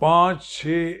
5-6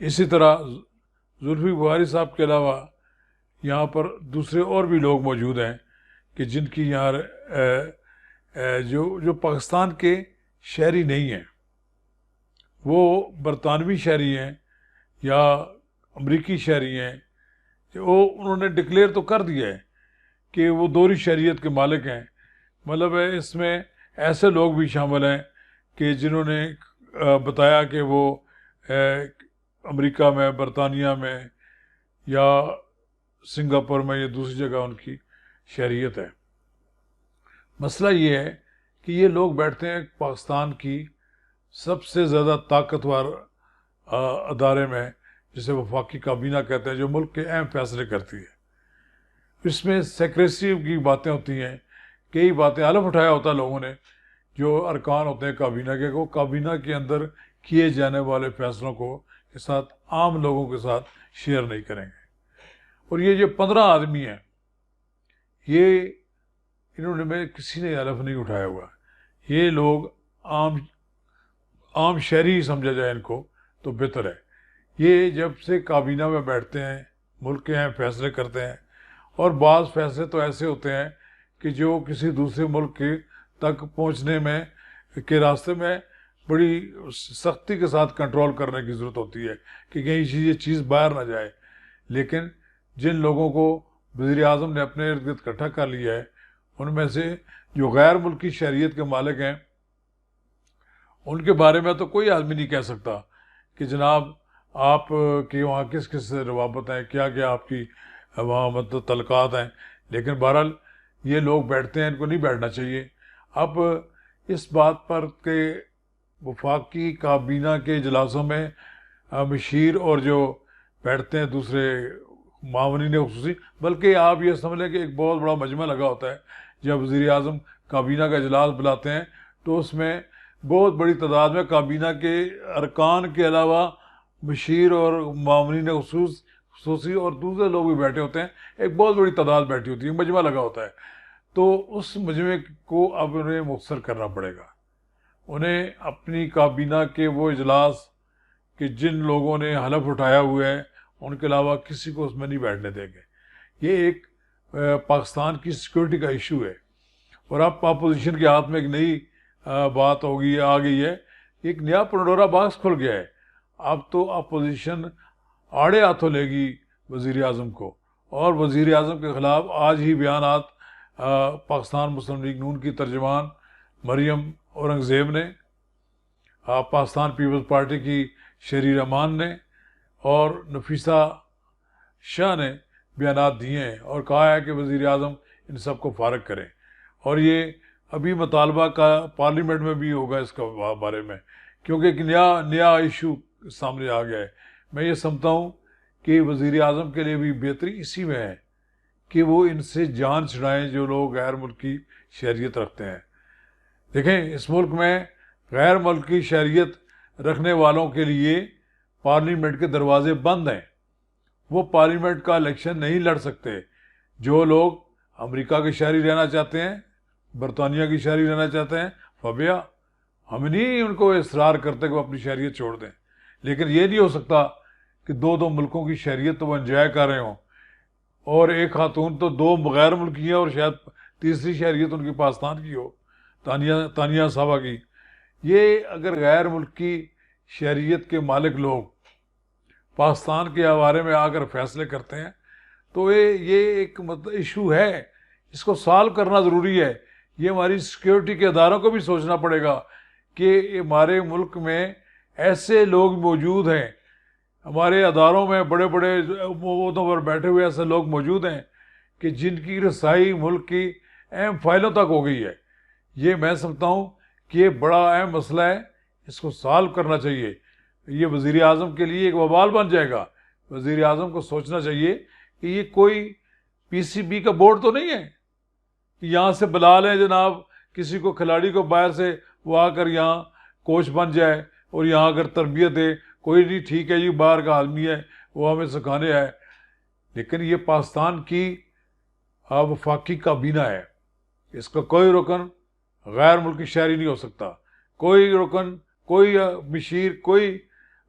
اسی طرح زلفی بخاری صاحب کے علاوہ یہاں پر دوسرے اور بھی لوگ موجود ہیں کہ جن کی یہاں جو پاکستان کے شہری نہیں ہیں، وہ برطانوی شہری ہیں یا امریکی شہری ہیں، انہوں نے ڈکلیئر تو کر دیا ہے کہ وہ دوہری شہریت کے مالک ہیں۔ مطلب ہے اس میں ایسے لوگ بھی شامل ہیں کہ جنہوں نے بتایا کہ وہ امریکہ میں، برطانیہ میں یا سنگاپور میں یا دوسری جگہ ان کی شہریت ہے۔ مسئلہ یہ ہے کہ یہ لوگ بیٹھتے ہیں پاکستان کی سب سے زیادہ طاقتور ادارے میں، جسے وفاقی کابینہ کہتے ہیں، جو ملک کے اہم فیصلے کرتی ہے۔ اس میں سیکریسی کی باتیں ہوتی ہیں، کئی باتیں حلف اٹھایا ہوتا ہے لوگوں نے، جو ارکان ہوتے ہیں کابینہ کے، وہ کابینہ کے اندر کیے جانے والے فیصلوں کے ساتھ عام لوگوں کے ساتھ شیئر نہیں کریں گے۔ اور یہ جو 15 آدمی ہیں، انہوں نے میں کسی نے حلف نہیں اٹھایا ہوا، یہ لوگ عام شہری ہی سمجھا جائے ان کو تو بہتر ہے۔ یہ جب سے کابینہ میں بیٹھتے ہیں، ملک کے اہم فیصلے کرتے ہیں، اور بعض فیصلے تو ایسے ہوتے ہیں کہ جو کسی دوسرے ملک کے تک پہنچنے میں کے راستے میں بڑی سختی کے ساتھ کنٹرول کرنے کی ضرورت ہوتی ہے کہ کہیں یہ چیز باہر نہ جائے۔ لیکن جن لوگوں کو وزیر اعظم نے اپنے ارد گرد اکٹھا کر لیا ہے، ان میں سے جو غیر ملکی شہریت کے مالک ہیں، ان کے بارے میں تو کوئی آدمی نہیں کہہ سکتا کہ جناب آپ کی وہاں کس کس سے روابط ہیں، کیا کیا آپ کی وہاں مطلب تعلقات ہیں۔ لیکن بہرحال یہ لوگ بیٹھتے ہیں، ان کو نہیں بیٹھنا چاہیے۔ اب اس بات پر کہ وفاقی کابینہ کے اجلاسوں میں مشیر اور جو بیٹھتے ہیں دوسرے معاونین خصوصی، بلکہ آپ یہ سمجھ لیں کہ ایک بہت بڑا مجمع لگا ہوتا ہے جب وزیر اعظم کابینہ کا اجلاس بلاتے ہیں، تو اس میں بہت بڑی تعداد میں کابینہ کے ارکان کے علاوہ مشیر اور معاونین خصوصی اور دوسرے لوگ بھی بیٹھے ہوتے ہیں، ایک بہت بڑی تعداد بیٹھی ہوتی ہے، مجمع لگا ہوتا ہے۔ تو اس مجمع کو اب انہیں مختصر کرنا پڑے گا، انہیں اپنی کابینہ کے وہ اجلاس کہ جن لوگوں نے حلف اٹھایا ہوا ہے ان کے علاوہ کسی کو اس میں نہیں بیٹھنے دیں گے۔ یہ ایک پاکستان کی سیکورٹی کا ایشو ہے، اور اب اپوزیشن کے ہاتھ میں ایک نئی بات آ گئی ہے، ایک نیا پنڈورا باکس کھل گیا ہے۔ اب تو اپوزیشن آڑے ہاتھوں لے گی وزیر اعظم کو، اور وزیر اعظم کے خلاف آج ہی بیانات پاکستان مسلم لیگ نون کی ترجمان مریم اورنگزیب نے، پاکستان پیپلز پارٹی کی شہری رحمان نے اور نفیسہ شاہ نے بیانات دیے ہیں، اور کہا ہے کہ وزیر اعظم ان سب کو فارغ کریں۔ اور یہ ابھی مطالبہ کا پارلیمنٹ میں بھی ہوگا اس کا بارے میں، کیونکہ ایک نیا ایشو سامنے آ گیا ہے۔ میں یہ سمجھتا ہوں کہ وزیر اعظم کے لیے بھی بہتری اسی میں ہے کہ وہ ان سے جان چھڑائیں جو لوگ غیر ملکی شہریت رکھتے ہیں۔ دیکھیں، اس ملک میں غیر ملکی شہریت رکھنے والوں کے لیے پارلیمنٹ کے دروازے بند ہیں، وہ پارلیمنٹ کا الیکشن نہیں لڑ سکتے۔ جو لوگ امریکہ کے شہری رہنا چاہتے ہیں، برطانیہ کی شہری رہنا چاہتے ہیں، فبیا، ہم نہیں ان کو اصرار کرتے کہ وہ اپنی شہریت چھوڑ دیں، لیکن یہ نہیں ہو سکتا کہ دو ملکوں کی شہریت تو وہ انجوائے کر رہے ہوں، اور ایک خاتون تو 2 غیر ملکی ہیں اور شاید تیسری شہریت ان کی پاکستان کی ہو، تانیہ صاحبہ کی۔ یہ اگر غیر ملکی شہریت کے مالک لوگ پاکستان کے بارے میں آ کر فیصلے کرتے ہیں تو یہ ایک مطلب ایشو ہے، اس کو سالو کرنا ضروری ہے۔ یہ ہماری سیکیورٹی کے اداروں کو بھی سوچنا پڑے گا کہ ہمارے ملک میں ایسے لوگ موجود ہیں، ہمارے اداروں میں بڑے بڑے عہدوں پر بیٹھے ہوئے ایسے لوگ موجود ہیں کہ جن کی رسائی ملک کی اہم فائلوں تک ہو گئی ہے۔ یہ میں سمجھتا ہوں کہ یہ بڑا اہم مسئلہ ہے، اس کو سالو کرنا چاہیے۔ یہ وزیر اعظم کے لیے ایک وبال بن جائے گا۔ وزیر اعظم کو سوچنا چاہیے کہ یہ کوئی پی سی بی کا بورڈ تو نہیں ہے کہ یہاں سے بلا لیں جناب کسی کو، کھلاڑی کو باہر سے، وہ آ کر یہاں کوچ بن جائے اور یہاں اگر تربیت دے، کوئی نہیں ٹھیک ہے جی، باہر کا آدمی ہے وہ ہمیں سکھانے آئے۔ لیکن یہ پاکستان کی وفاقی کابینہ ہے، اس کا کوئی رکن غیر ملکی شہری نہیں ہو سکتا، کوئی رکن، کوئی مشیر، کوئی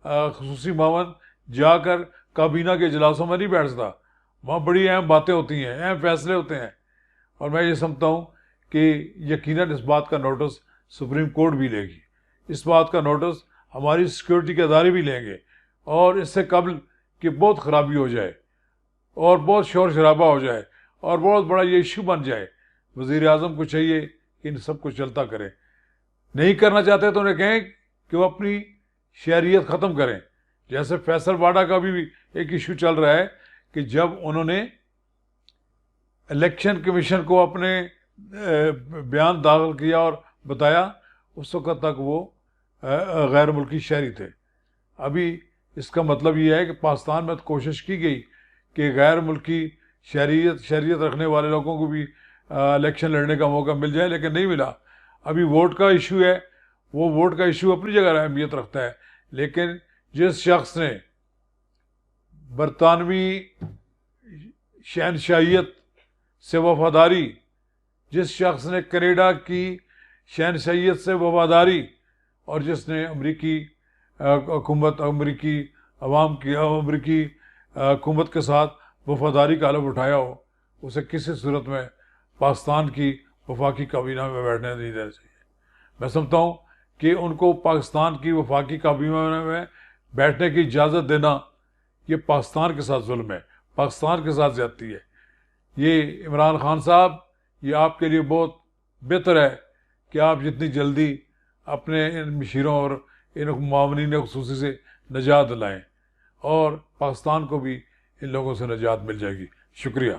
خصوصی معاون جا کر کابینہ کے اجلاسوں میں نہیں بیٹھتا، وہاں بڑی اہم باتیں ہوتی ہیں، اہم فیصلے ہوتے ہیں، اور میں یہ سمجھتا ہوں کہ یقیناً اس بات کا نوٹس سپریم کورٹ بھی لے گی، اس بات کا نوٹس ہماری سیکورٹی کے ادارے بھی لیں گے، اور اس سے قبل کہ بہت خرابی ہو جائے اور بہت شور شرابہ ہو جائے اور بہت بڑا یہ ایشو بن جائے، وزیر اعظم کو چاہیے کہ ان سب کو چلتا کریں۔ نہیں کرنا چاہتے تو انہیں کہیں کہ وہ اپنی شہریت ختم کریں، جیسے فیصل واڈا کا بھی ایک ایشو چل رہا ہے کہ جب انہوں نے الیکشن کمیشن کو اپنے بیان داخل کیا اور بتایا، اس وقت تک وہ غیر ملکی شہری تھے۔ ابھی اس کا مطلب یہ ہے کہ پاکستان میں تو کوشش کی گئی کہ غیر ملکی شہریت رکھنے والے لوگوں کو بھی الیکشن لڑنے کا موقع مل جائے، لیکن نہیں ملا۔ ابھی ووٹ کا ایشو ہے، وہ ووٹ کا ایشو اپنی جگہ اہمیت رکھتا ہے، لیکن جس شخص نے برطانوی شہنشاہیت سے وفاداری، جس شخص نے کینیڈا کی شہنشاہیت سے وفاداری، اور جس نے امریکی حکومت، امریکی عوام کی، امریکی حکومت کے ساتھ وفاداری کا حلف اٹھایا ہو، اسے کسی صورت میں پاکستان کی وفاقی کابینہ میں بیٹھنے نہیں دینا چاہیے۔ میں سمجھتا ہوں کہ ان کو پاکستان کی وفاقی کابینہ میں بیٹھنے کی اجازت دینا یہ پاکستان کے ساتھ ظلم ہے، پاکستان کے ساتھ زیادتی ہے۔ یہ عمران خان صاحب، یہ آپ کے لیے بہت بہتر ہے کہ آپ جتنی جلدی اپنے ان مشیروں اور ان معاونین خصوصی سے نجات دلائیں، اور پاکستان کو بھی ان لوگوں سے نجات مل جائے گی۔ شکریہ۔